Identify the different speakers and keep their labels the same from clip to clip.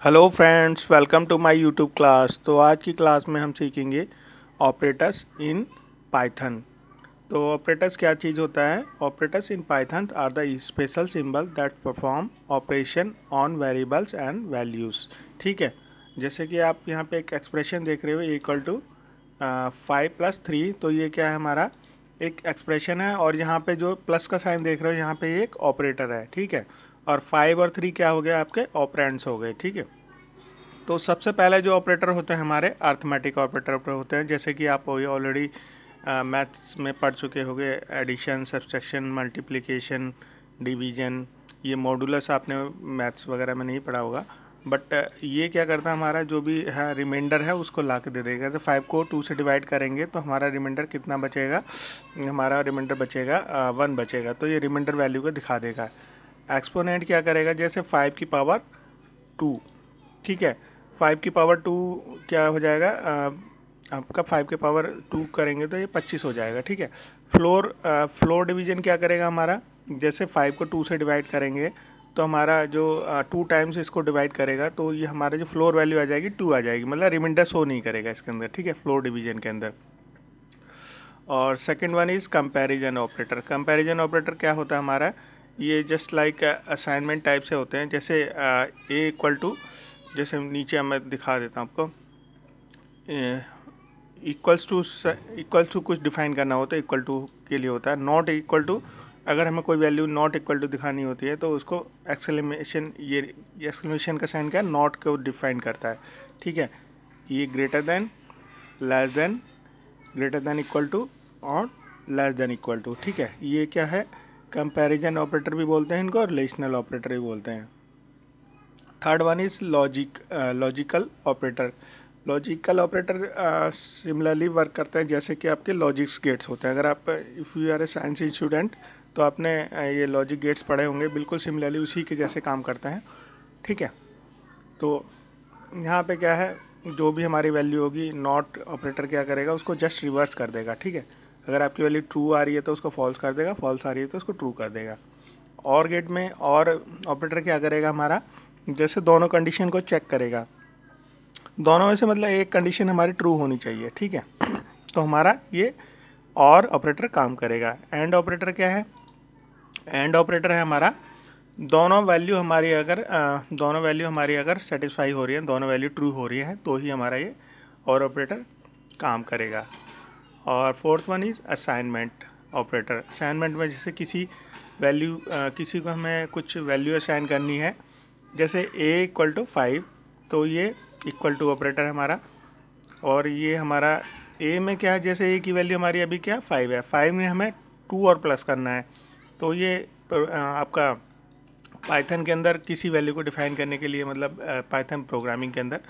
Speaker 1: Hello friends, welcome to my YouTube class. तो आज की क्लास में हम सीखेंगे ऑपरेटर्स इन पाइथन। तो ऑपरेटर्स क्या चीज़ होता है? Operators in Python are the special symbol that perform operation on variables and values. ठीक है, जैसे कि आप यहाँ पे एक एक्सप्रेशन देख रहे हो इक्वल टू 5+3। तो ये क्या है? हमारा एक एक्सप्रेशन है, और यहाँ पे जो प्लस का साइन देख रहे हो यहाँ पे ये एक ऑपरेटर है। ठीक है, और 5 और 3 क्या हो गया? आपके ऑपरेंड्स हो गए। ठीक है, तो सबसे पहले जो ऑपरेटर होते हैं हमारे अर्थमेटिक ऑपरेटर होते हैं, जैसे कि आप ये ऑलरेडी मैथ्स में पढ़ चुके होंगे। एडिशन, सब्सट्रैक्शन, मल्टीप्लिकेशन, डिवीजन, ये मॉडुलस आपने मैथ्स वगैरह में नहीं पढ़ा होगा। बट ये क्या करता है? हमारा जो भी है रिमाइंडर है उसको ला के दे देगा। तो 5 को 2 से डिवाइड करेंगे तो हमारा रिमाइंडर कितना बचेगा? हमारा रिमाइंडर बचेगा 1 बचेगा। तो ये रिमाइंडर वैल्यू को दिखा देगा। एक्सपोनेंट क्या करेगा? जैसे 5 की पावर 2। ठीक है, 5 की पावर 2 क्या हो जाएगा? आपका 5 के पावर 2 करेंगे तो ये 25 हो जाएगा। ठीक है, फ्लोर डिवीजन क्या करेगा हमारा? जैसे 5 को 2 से डिवाइड करेंगे तो हमारा जो 2 टाइम्स इसको डिवाइड करेगा तो ये हमारे जो फ्लोर वैल्यू आ जाएगी 2 आ जाएगी, मतलब रिमाइंडर शो नहीं करेगा इसके अंदर। ठीक है, फ्लोर डिवीजन के अंदर। और second one is comparison operator. Comparison operator क्या होता है हमारा? ये जस्ट लाइक असाइनमेंट टाइप से होते हैं। जैसे ए इक्वल टू, जैसे नीचे मैं दिखा देता हूँ आपको। इक्वल्स टू कुछ डिफाइन करना होता है, इक्वल टू के लिए होता है। नॉट इक्वल टू, अगर हमें कोई वैल्यू नॉट इक्वल टू दिखानी होती है तो उसको एक्सक्लेमेशन, ये एक्सक्लेमेशन का साइन क्या है? नॉट को डिफाइन करता है। ठीक है, ये greater than, less than, greater than equal to और लेस देन इक्वल टू। ठीक है, ये क्या है? कंपैरिजन ऑपरेटर भी बोलते हैं इनको, और रिलेशनल ऑपरेटर भी बोलते हैं। Third one is logical operator. Logical operator similarly work करते हैं जैसे कि आपके लॉजिक्स गेट्स होते हैं। अगर आप if you are a science student तो आपने ये लॉजिक गेट्स पढ़े होंगे, बिल्कुल सिमिलरली उसी के जैसे काम करते हैं। ठीक है, तो यहाँ पे क्या है? जो भी हमारी वैल्यू होगी, नॉट ऑपरेटर क्या करेगा? उसको जस्ट रिवर्स कर देगा। ठीक है, अगर आपकी वैल्यू ट्रू आ रही है तो उसको फॉल्स कर देगा, फॉल्स आ रही है तो उसको ट्रू कर देगा। और गेट में और ऑपरेटर क्या करेगा हमारा? जैसे दोनों कंडीशन को चेक करेगा, दोनों में से मतलब एक कंडीशन हमारी ट्रू होनी चाहिए। ठीक है, तो हमारा ये और ऑपरेटर काम करेगा। एंड ऑपरेटर क्या है? एंड ऑपरेटर है हमारा, दोनों वैल्यू हमारी अगर सेटिस्फाई हो रही है, दोनों वैल्यू ट्रू हो रही है तो ही हमारा ये और ऑपरेटर काम करेगा। और fourth one is assignment operator. Assignment में जैसे किसी को हमें कुछ वैल्यू असाइन करनी है, जैसे ए इक्वल टू 5, तो ये इक्वल टू ऑपरेटर है हमारा। और ये हमारा ए में क्या है? जैसे ए की वैल्यू हमारी अभी क्या 5 है, 5 में हमें 2 और प्लस करना है। तो ये आपका पाइथन के अंदर किसी वैल्यू को डिफाइन करने के लिए, मतलब पाइथन प्रोग्रामिंग के अंदर,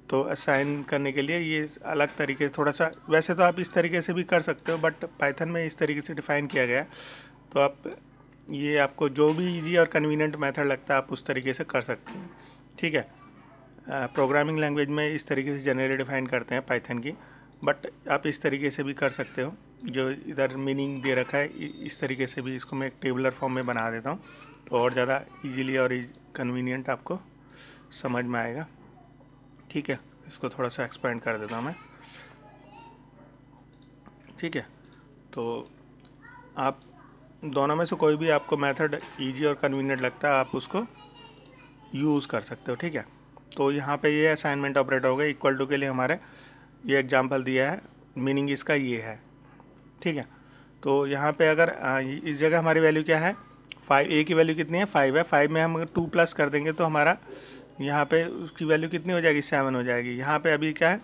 Speaker 1: तो असाइन करने के लिए ये अलग तरीके से, थोड़ा सा, वैसे तो आप इस तरीके से भी कर सकते हो बट पाइथन में इस तरीके से डिफाइन किया गया है। तो आप ये आपको जो भी इजी और कन्वीनियंट मेथड लगता है आप उस तरीके से कर सकते हैं। ठीक है, प्रोग्रामिंग लैंग्वेज में इस तरीके से जनरली डिफाइन करते हैं पाइथन की, बट आप इस तरीके से भी कर सकते हो। जो इधर मीनिंग दे रखा है इस तरीके से भी इसको मैं एक टेबलर फॉर्म में बना देता हूँ, तो और ज़्यादा इजीली और कन्वीनियंट आपको समझ में आएगा। ठीक है, इसको थोड़ा सा एक्सपेंड कर देता हूँ मैं। ठीक है, तो आप दोनों में से कोई भी आपको मेथड इजी और कन्वीनियंट लगता है आप उसको यूज़ कर सकते हो। ठीक है, तो यहाँ पे ये असाइनमेंट ऑपरेटर हो गया। इक्वल टू के लिए हमारे ये एग्जांपल दिया है, मीनिंग इसका ये है। ठीक है, तो यहाँ पे अगर इस जगह हमारी वैल्यू क्या है? 5, ए की वैल्यू कितनी है? 5 है। 5 में हम अगर 2 प्लस कर देंगे तो हमारा यहाँ पे उसकी वैल्यू कितनी हो जाएगी? 7 हो जाएगी। यहाँ पे अभी क्या है?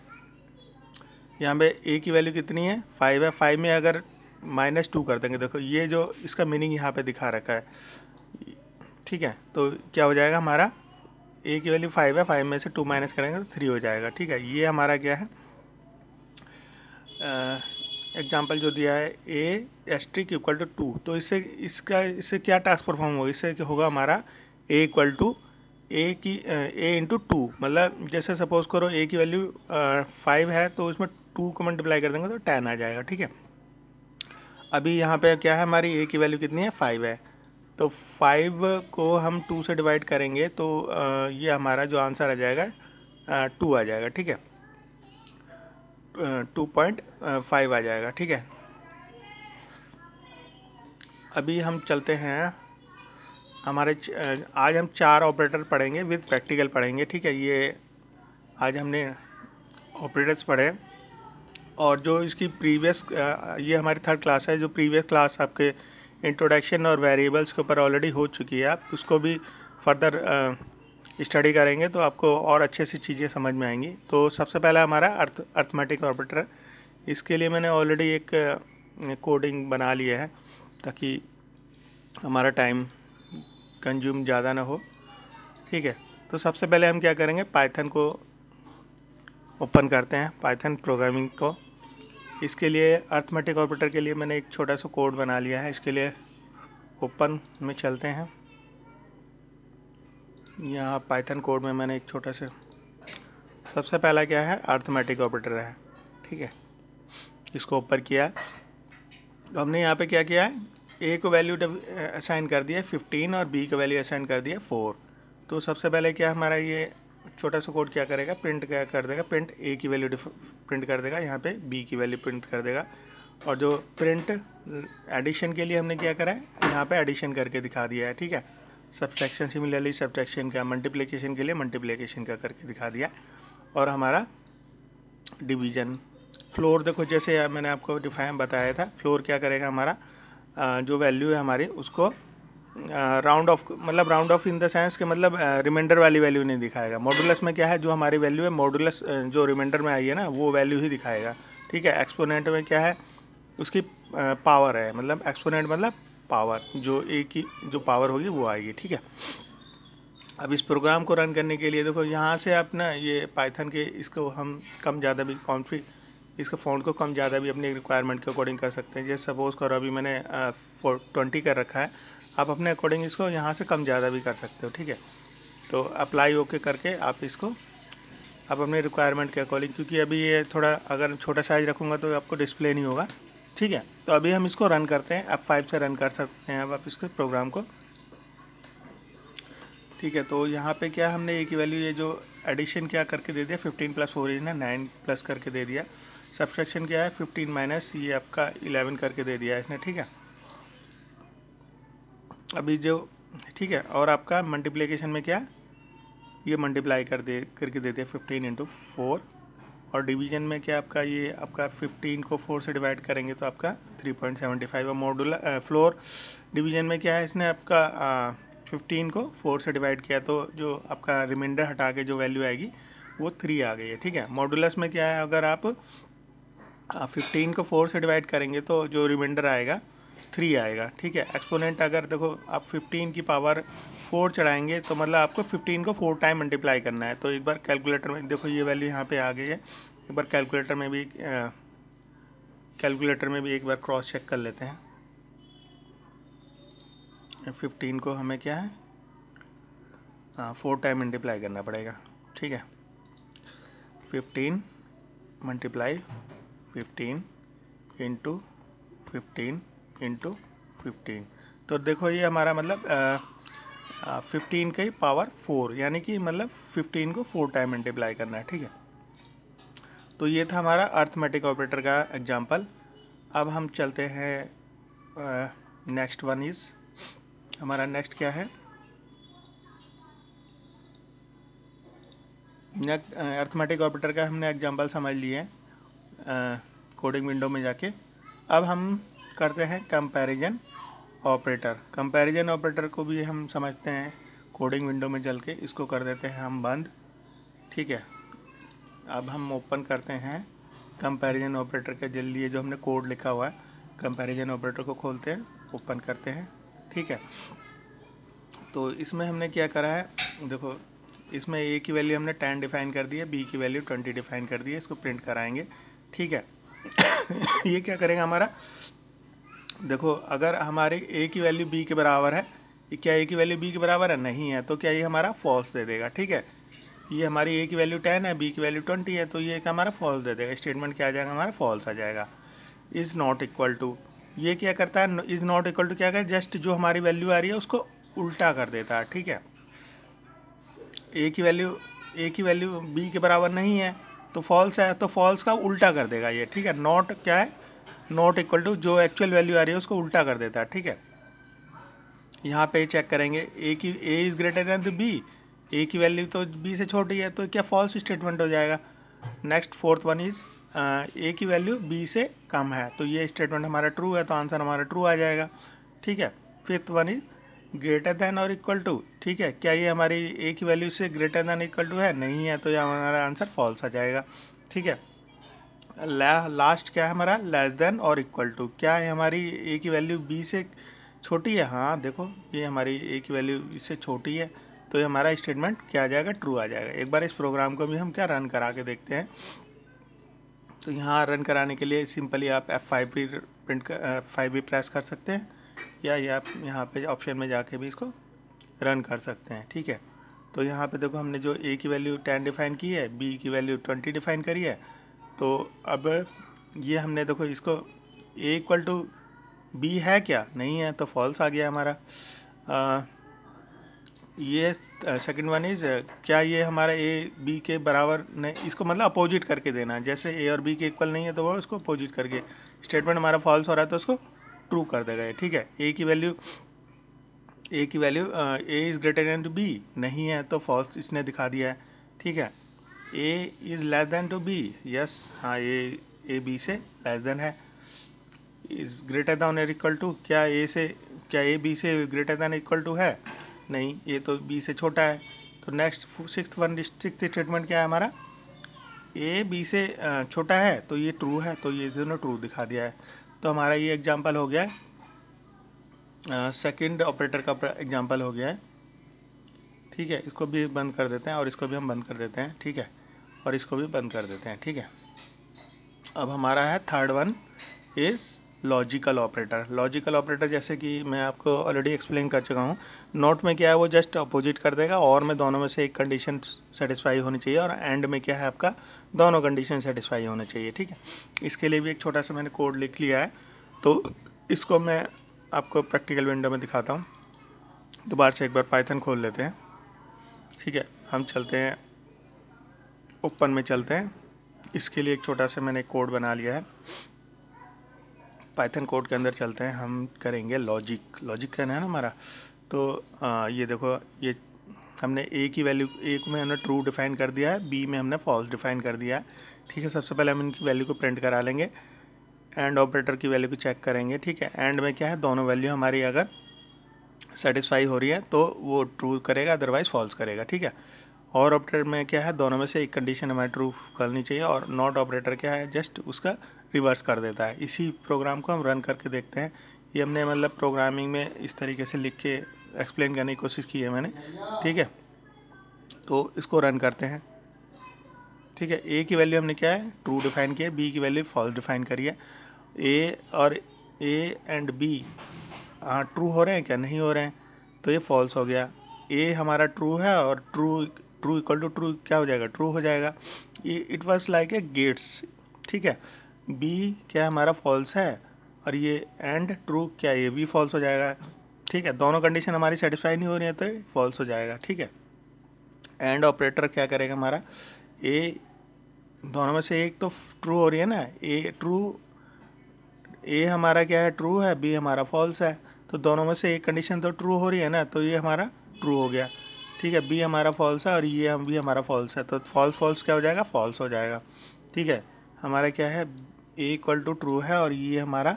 Speaker 1: यहाँ पे ए की वैल्यू कितनी है? 5 है। 5 में अगर -2 कर देंगे, देखो ये जो इसका मीनिंग यहाँ पे दिखा रखा है। ठीक है, तो क्या हो जाएगा हमारा? ए की वैल्यू 5 है, 5 में से 2 माइनस करेंगे तो 3 हो जाएगा। ठीक है, ये हमारा क्या है? एग्जाम्पल जो दिया है ए एस्ट्रिक इक्वल टू 2, तो इससे क्या टास्क परफॉर्म होगा? इससे क्या होगा हमारा? ए इक्वल टू ए इंटू 2, मतलब जैसे सपोज करो ए की वैल्यू 5 है तो उसमें 2 को मल्टीप्लाई कर देंगे तो 10 आ जाएगा। ठीक है, अभी यहाँ पे क्या है? हमारी ए की वैल्यू कितनी है? 5 है, तो 5 को हम 2 से डिवाइड करेंगे तो ये हमारा जो आंसर आ जाएगा 2 आ जाएगा, ठीक है, 2.5 आ जाएगा, ठीक है। अभी हम चलते हैं हमारे आज हम 4 ऑपरेटर पढ़ेंगे विद प्रैक्टिकल पढ़ेंगे, ठीक है। ये आज हमने ऑपरेटर्स पढ़े और जो इसकी प्रीवियस ये हमारी 3rd क्लास है। जो प्रीवियस क्लास आपके इंट्रोडक्शन और वेरिएबल्स के ऊपर ऑलरेडी हो चुकी है, आप उसको भी फर्दर स्टडी करेंगे तो आपको और अच्छे से चीज़ें समझ में आएंगी। तो सबसे पहला हमारा अर्थमेटिक ऑपरेटर है। इसके लिए मैंने ऑलरेडी एक कोडिंग बना लिया है ताकि हमारा टाइम कंज्यूम ज़्यादा ना हो, ठीक है। तो सबसे पहले हम क्या करेंगे, पाइथन को ओपन करते हैं, पाइथन प्रोग्रामिंग को। इसके लिए अर्थमेटिक ऑपरेटर के लिए मैंने एक छोटा सा कोड बना लिया है। इसके लिए ओपन में चलते हैं। यहाँ पाइथन कोड में मैंने एक छोटा सा, सबसे पहला क्या है, अर्थमेटिक ऑपरेटर है, ठीक है। इसको ओपन किया तो हमने यहाँ पे क्या किया है, ए को वैल्यू असाइन कर दिया 15 और बी को वैल्यू असाइन कर दिया 4। तो सबसे पहले क्या हमारा ये छोटा सा कोड क्या करेगा, प्रिंट क्या कर देगा, प्रिंट ए की वैल्यू प्रिंट कर देगा, यहाँ पे बी की वैल्यू प्रिंट कर देगा। और जो प्रिंट एडिशन के लिए हमने क्या करा है, यहाँ पे एडिशन करके दिखा दिया है, ठीक है। सब्ट्रैक्शन सिमिलरली सब्ट्रैक्शन का, मल्टीप्लिकेशन के लिए मल्टीप्लिकेशन का करके दिखा दिया। और हमारा डिवीजन फ्लोर, देखो जैसे मैंने आपको डिफाइन बताया था, फ्लोर क्या करेगा, हमारा जो वैल्यू है हमारी उसको राउंड ऑफ, मतलब round of in the sense के मतलब रिमाइंडर वाली वैल्यू नहीं दिखाएगा। मॉडुलस में क्या है, जो हमारी वैल्यू है मॉडुलस जो रिमाइंडर में आई है ना, वो वैल्यू ही दिखाएगा, ठीक है। एक्सपोनेंट में क्या है, उसकी पावर है, मतलब एक्सपोनेंट मतलब पावर, जो ए की जो पावर होगी वो आएगी, ठीक है। अब इस प्रोग्राम को रन करने के लिए देखो यहाँ से आप ना ये पाइथन के इसको हम कम ज़्यादा भी इसका फ़ॉन्ट को कम ज़्यादा भी अपनी रिक्वायरमेंट के अकॉर्डिंग कर सकते हैं। जैसे सपोज़ करो अभी मैंने 20 कर रखा है, आप अपने अकॉर्डिंग इसको यहाँ से कम ज़्यादा भी कर सकते हो, ठीक है। तो अप्लाई ओके करके आप इसको आप अपने रिक्वायरमेंट के अकॉर्डिंग, क्योंकि अभी ये थोड़ा अगर छोटा साइज़ रखूँगा तो आपको डिस्प्ले नहीं होगा, ठीक है। तो अभी हम इसको रन करते हैं, F5 से रन कर सकते हैं अब आप इसके प्रोग्राम को, ठीक है। तो यहाँ पे क्या हमने ए की वैल्यू, ये जो एडिशन क्या करके दे दिया 15 + 4 इज ना 9 प्लस करके दे दिया। सब्ट्रैक्शन क्या है 15 माइनस ये आपका 11 करके दे दिया इसने, ठीक है। अभी जो, ठीक है। और आपका मल्टीप्लिकेशन में क्या, ये मल्टीप्लाई करके दे दिया 15 × 4। और डिवीजन में क्या आपका, ये आपका 15 को 4 से डिवाइड करेंगे तो आपका 3.75। और मॉडुलर फ्लोर डिवीजन में क्या है, इसने आपका 15 को 4 से डिवाइड किया तो जो आपका रिमाइंडर हटा के जो वैल्यू आएगी वो 3 आ गई है, ठीक है। मॉडुलस में क्या है, अगर आप 15 को 4 से डिवाइड करेंगे तो जो रिमाइंडर आएगा 3 आएगा, ठीक है। एक्सपोनेंट अगर देखो आप 15 की पावर 4 चढ़ाएंगे तो मतलब आपको 15 को 4 टाइम मल्टीप्लाई करना है। तो एक बार कैलकुलेटर में देखो ये वैल्यू यहाँ पे आ गई है, एक बार कैलकुलेटर में भी एक बार क्रॉस चेक कर लेते हैं। 15 को हमें क्या है 4 टाइम मल्टीप्लाई करना पड़ेगा, ठीक है। 15 मल्टीप्लाई 15 × 15 × 15। तो देखो ये हमारा मतलब 15 की पावर 4, यानी कि मतलब 15 को 4 टाइम मल्टीप्लाई करना है, ठीक है। तो ये था हमारा अर्थमेटिक ऑपरेटर का एग्जांपल। अब हम चलते हैं नेक्स्ट वन इज़, हमारा नेक्स्ट क्या है, नेक्स्ट अर्थमेटिक ऑपरेटर का हमने एग्जांपल समझ लिए हैं कोडिंग विंडो में जाके। अब हम करते हैं कंपैरिजन ऑपरेटर। कंपैरिजन ऑपरेटर को भी हम समझते हैं कोडिंग विंडो में चल के, इसको कर देते हैं हम बंद, ठीक है। अब हम ओपन करते हैं कंपैरिजन ऑपरेटर के लिए जो हमने कोड लिखा हुआ है, कंपैरिजन ऑपरेटर को खोलते हैं, ओपन करते हैं, ठीक है। तो इसमें हमने क्या करा है, देखो इसमें ए की वैल्यू हमने 10 डिफाइन कर दी है, बी की वैल्यू 20 डिफाइन कर दी है। इसको प्रिंट कराएंगे, ठीक है। ये क्या करेगा हमारा, देखो अगर हमारे ए की वैल्यू बी के बराबर है, क्या ए की वैल्यू बी के बराबर है, नहीं है, तो क्या ये हमारा फॉल्स दे देगा, ठीक है। ये हमारी ए की वैल्यू 10 है, बी की वैल्यू 20 है, तो ये हमारा फॉल्स दे देगा। स्टेटमेंट क्या आ जाएगा, हमारा फॉल्स आ जाएगा। इज़ नॉट इक्वल टू, ये क्या करता है, इज़ नॉट इक्वल टू क्या कर, जस्ट जो हमारी वैल्यू आ रही है उसको उल्टा कर देता है, ठीक है। ए की वैल्यू बी के बराबर नहीं है तो फॉल्स है, तो फॉल्स का उल्टा कर देगा ये, ठीक है। नॉट क्या है, नॉट इक्वल टू जो एक्चुअल वैल्यू आ रही है उसको उल्टा कर देता है, ठीक है। यहाँ पे चेक करेंगे a is greater than to b, a की वैल्यू तो बी से छोटी है तो क्या फॉल्स स्टेटमेंट हो जाएगा। Next fourth one is a की वैल्यू बी से कम है, तो ये स्टेटमेंट हमारा ट्रू है, तो आंसर हमारा ट्रू आ जाएगा, ठीक है। Fifth one is greater than और इक्वल टू, ठीक है। क्या ये हमारी ए की वैल्यू से ग्रेटर देन इक्वल टू है, नहीं है, तो ये हमारा आंसर फॉल्स आ जाएगा, ठीक है। लास्ट क्या है हमारा, लेस देन और इक्वल टू, क्या है हमारी ए की वैल्यू बी से छोटी है, हाँ देखो ये हमारी ए की वैल्यू इससे छोटी है, तो ये हमारा स्टेटमेंट क्या आ जाएगा, ट्रू आ जाएगा। एक बार इस प्रोग्राम को भी हम क्या रन करा के देखते हैं। तो यहाँ रन कराने के लिए सिंपली आप F5 भी F5 भी प्रेस कर सकते हैं, या ये आप यहाँ पे ऑप्शन में जाके भी इसको रन कर सकते हैं, ठीक है। तो यहाँ पे देखो हमने जो ए की वैल्यू 10 डिफाइन की है, बी की वैल्यू 20 डिफाइन करी है, तो अब ये हमने देखो इसको ए इक्वल टू बी है क्या, नहीं है, तो फॉल्स आ गया हमारा। ये सेकंड वन इज क्या ये हमारा ए बी के बराबर नहीं, इसको मतलब अपोजिट करके देना है, जैसे ए और बी के इक्वल नहीं है तो वो उसको अपोजिट करके स्टेटमेंट हमारा फॉल्स हो रहा है तो उसको ट्रू कर देगा ये, ठीक है। ए की value A is greater than to B नहीं है तो फॉल्स इसने दिखा दिया है, ठीक है। A is less than to B, yes, हाँ ए बी से लेस देन है। इज़ ग्रेटर देन और इक्वल टू, क्या ए बी से ग्रेटर देन इक्वल टू है, नहीं, ये तो बी से छोटा है। तो नेक्स्ट सिक्स्थ स्टेटमेंट क्या है हमारा, ए बी से छोटा है तो ये ट्रू है, तो ये दोनों ट्रू दिखा दिया है। तो हमारा ये एग्जांपल हो गया है, सेकंड ऑपरेटर का एग्जांपल हो गया है, ठीक है। इसको भी बंद कर देते हैं और इसको भी हम बंद कर देते हैं, ठीक है, और इसको भी बंद कर देते हैं, ठीक है। अब हमारा है third one is logical operator. Logical operator जैसे कि मैं आपको ऑलरेडी एक्सप्लेन कर चुका हूँ, नोट में क्या है वो जस्ट अपोजिट कर देगा, और में दोनों में से एक कंडीशन सेटिस्फाई होनी चाहिए, और एंड में क्या है आपका दोनों कंडीशन सेटिस्फाई होने चाहिए, ठीक है। इसके लिए भी एक छोटा सा मैंने कोड लिख लिया है, तो इसको मैं आपको प्रैक्टिकल विंडो में दिखाता हूँ। दोबारा से एक बार पाइथन खोल लेते हैं, ठीक है। हम चलते हैं ओपन में चलते हैं, इसके लिए एक छोटा सा मैंने कोड बना लिया है। पाइथन कोड के अंदर चलते हैं, हम करेंगे लॉजिक करना है ना हमारा। तो ये देखो, ये हमने ए की वैल्यू, ए को में हमने ट्रू डिफाइन कर दिया है, बी में हमने फॉल्स डिफाइन कर दिया है, ठीक है। सबसे पहले हम इनकी वैल्यू को प्रिंट करा लेंगे, एंड ऑपरेटर की वैल्यू को चेक करेंगे, ठीक है। एंड में क्या है, दोनों वैल्यू हमारी अगर सेटिस्फाई हो रही है तो वो ट्रू करेगा, अदरवाइज फॉल्स करेगा, ठीक है। और ऑपरेटर में क्या है, दोनों में से एक कंडीशन हमारी ट्रू करनी चाहिए, और नॉट ऑपरेटर क्या है, जस्ट उसका रिवर्स कर देता है। इसी प्रोग्राम को हम रन करके देखते हैं। ये हमने मतलब प्रोग्रामिंग में इस तरीके से लिख के एक्सप्लेन करने की कोशिश की है मैंने, ठीक है। तो इसको रन करते हैं, ठीक है। ए की वैल्यू हमने क्या है, ट्रू डिफाइन की है, बी की वैल्यू फॉल्स डिफाइन करी है। ए एंड बी हाँ ट्रू हो रहे हैं क्या, नहीं हो रहे हैं, तो ये फॉल्स हो गया। ए हमारा ट्रू है, और ट्रू इक्वल टू ट्रू क्या हो जाएगा, ट्रू हो जाएगा। ये it was like a gates, ठीक है। बी क्या हमारा फॉल्स है, और ये एंड ट्रू क्या, ये भी फॉल्स हो जाएगा, ठीक है। दोनों कंडीशन हमारी सेटिस्फाई नहीं हो रही है तो ये फॉल्स हो जाएगा, ठीक है। एंड ऑपरेटर क्या करेगा हमारा, ए दोनों में से एक तो ट्रू हो रही है ना, ए हमारा क्या है, ट्रू है, बी हमारा फॉल्स है, तो दोनों में से एक कंडीशन तो ट्रू हो रही है ना, तो ये हमारा ट्रू हो गया, ठीक है। बी हमारा फॉल्स है और ये हम भी हमारा फॉल्स है, तो फॉल्स क्या हो जाएगा, फॉल्स हो जाएगा, ठीक है। हमारा क्या है, ए इक्वल टू ट्रू है और ये हमारा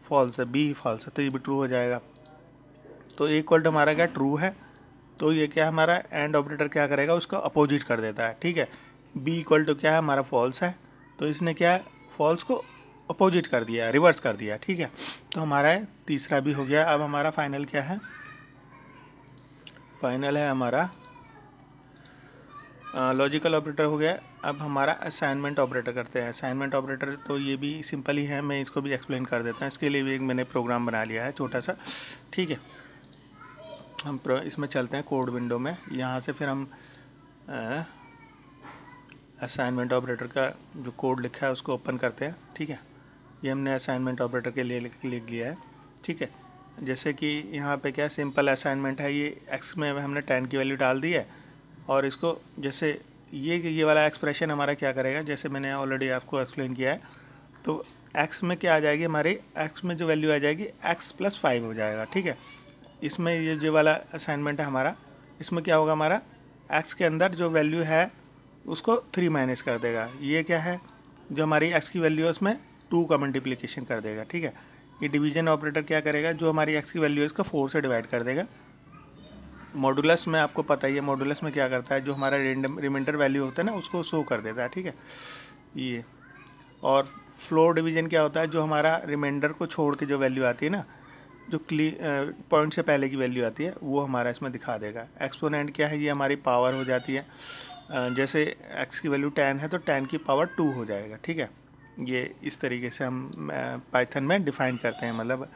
Speaker 1: फॉल्स है, बी फॉल्स है, तो ये भी ट्रू हो जाएगा। तो ए इक्वल टू हमारा क्या ट्रू है, तो ये क्या हमारा एंड ऑपरेटर क्या करेगा, उसको अपोजिट कर देता है, ठीक है। बी इक्वल टू क्या है, हमारा फॉल्स है, तो इसने क्या है, फॉल्स को अपोजिट कर दिया, रिवर्स कर दिया, ठीक है। तो हमारा तीसरा भी हो गया। अब हमारा फाइनल क्या है, फाइनल है हमारा लॉजिकल ऑपरेटर हो गया। अब हमारा असाइनमेंट ऑपरेटर करते हैं। असाइनमेंट ऑपरेटर तो ये भी सिंपल ही है, मैं इसको भी एक्सप्लेन कर देता हूँ। इसके लिए भी एक मैंने प्रोग्राम बना लिया है छोटा सा, ठीक है। हम इसमें चलते हैं कोड विंडो में, यहाँ से फिर हम असाइनमेंट ऑपरेटर का जो कोड लिखा है उसको ओपन करते हैं, ठीक है। ये हमने असाइनमेंट ऑपरेटर के लिए लिख लिया है, ठीक है। जैसे कि यहाँ पे क्या सिंपल असाइनमेंट है, ये x में हमने 10 की वैल्यू डाल दी है, और इसको जैसे ये वाला एक्सप्रेशन हमारा क्या करेगा, जैसे मैंने ऑलरेडी आपको एक्सप्लेन किया है, तो x में क्या आ जाएगी हमारी, x में जो वैल्यू आ जाएगी x + 5 हो जाएगा, ठीक है। इसमें ये जो वाला असाइनमेंट है हमारा, इसमें क्या होगा हमारा, x के अंदर जो वैल्यू है उसको 3 माइनस कर देगा। ये क्या है, जो हमारी x की वैल्यू है उसमें 2 का मल्टीप्लिकेशन कर देगा, ठीक है। ये डिवीजन ऑपरेटर क्या करेगा, जो हमारी x की वैल्यू है इसको 4 से डिवाइड कर देगा। मॉडुलस में आपको पता ही है, मॉडुलस में क्या करता है, जो हमारा रिमाइंडर वैल्यू होता है ना उसको शो कर देता है, ठीक है ये। और फ्लोर डिवीजन क्या होता है, जो हमारा रिमाइंडर को छोड़ के जो वैल्यू आती है ना, जो पॉइंट से पहले की वैल्यू आती है वो हमारा इसमें दिखा देगा। एक्सपोनेंट क्या है, ये हमारी पावर हो जाती है, जैसे x की वैल्यू 10 है तो 10 की पावर 2 हो जाएगा, ठीक है। ये इस तरीके से हम पाइथन में डिफाइन करते हैं, मतलब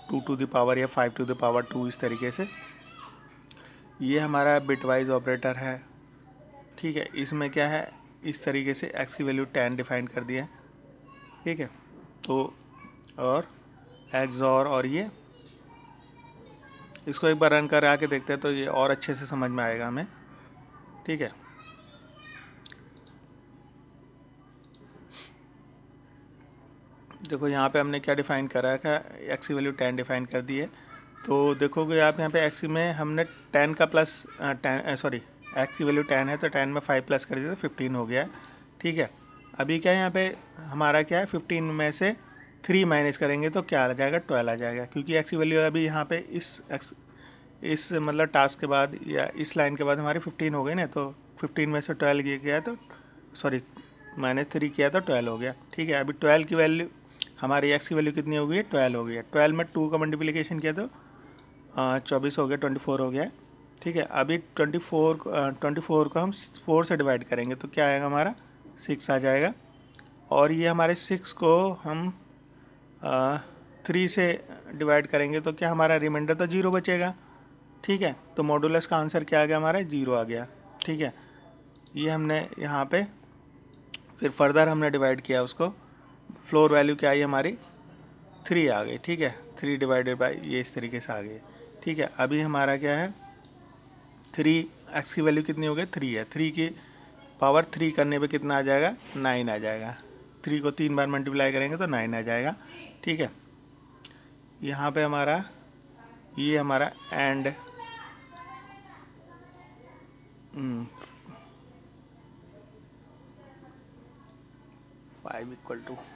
Speaker 1: 2 टू द पावर या 5 टू द पावर 2 इस तरीके से। ये हमारा बिटवाइज ऑपरेटर है, ठीक है। इसमें क्या है, इस तरीके से x की वैल्यू 10 डिफाइन कर दिया है, ठीक है। तो और XOR, और ये इसको एक बार रन कर आके देखते हैं तो ये और अच्छे से समझ में आएगा हमें, ठीक है। देखो यहाँ पे हमने क्या डिफ़ाइन करा है, x की वैल्यू 10 डिफ़ाइन कर दी है। तो देखोगे आप यहाँ पे x में हमने 10 का प्लस 10 सॉरी x की वैल्यू 10 है तो 10 में 5 प्लस कर दिया तो 15 हो गया है, ठीक है। अभी क्या है यहाँ पे हमारा क्या है, 15 में से 3 माइनस करेंगे तो क्या आ जाएगा, 12 आ जाएगा, क्योंकि x की वैल्यू अभी यहाँ पे इस मतलब टास्क के बाद या इस लाइन के बाद हमारी 15 हो गई ना, तो 15 में से 12 किया तो सॉरी -3 किया तो 12 हो गया, ठीक है। अभी 12 की वैल्यू हमारी x की वैल्यू कितनी हो गई है, 12 हो गई है। 12 में 2 का मल्टीप्लिकेशन किया तो 24 हो गया, 24 हो गया, ठीक है। अभी 24 को हम 4 से डिवाइड करेंगे तो क्या आएगा हमारा, 6 आ जाएगा। और ये हमारे 6 को हम 3 से डिवाइड करेंगे तो क्या हमारा रिमाइंडर तो 0 बचेगा, ठीक है। तो मॉडुलस का आंसर क्या आ गया हमारा, 0 आ गया, ठीक है। ये हमने यहाँ पे फिर फर्दर हमने डिवाइड किया उसको, फ्लोर वैल्यू क्या आई हमारी, 3 आ गई, ठीक है। 3 डिवाइडेड बाई ये इस तरीके से आ गई, ठीक है। अभी हमारा क्या है, 3 x की वैल्यू कितनी हो गई, 3 है। 3 की पावर 3 करने पे कितना आ जाएगा, 9 आ जाएगा। 3 को 3 बार मल्टीप्लाई करेंगे तो 9 आ जाएगा, ठीक है। यहाँ पे हमारा ये हमारा एंड 5 =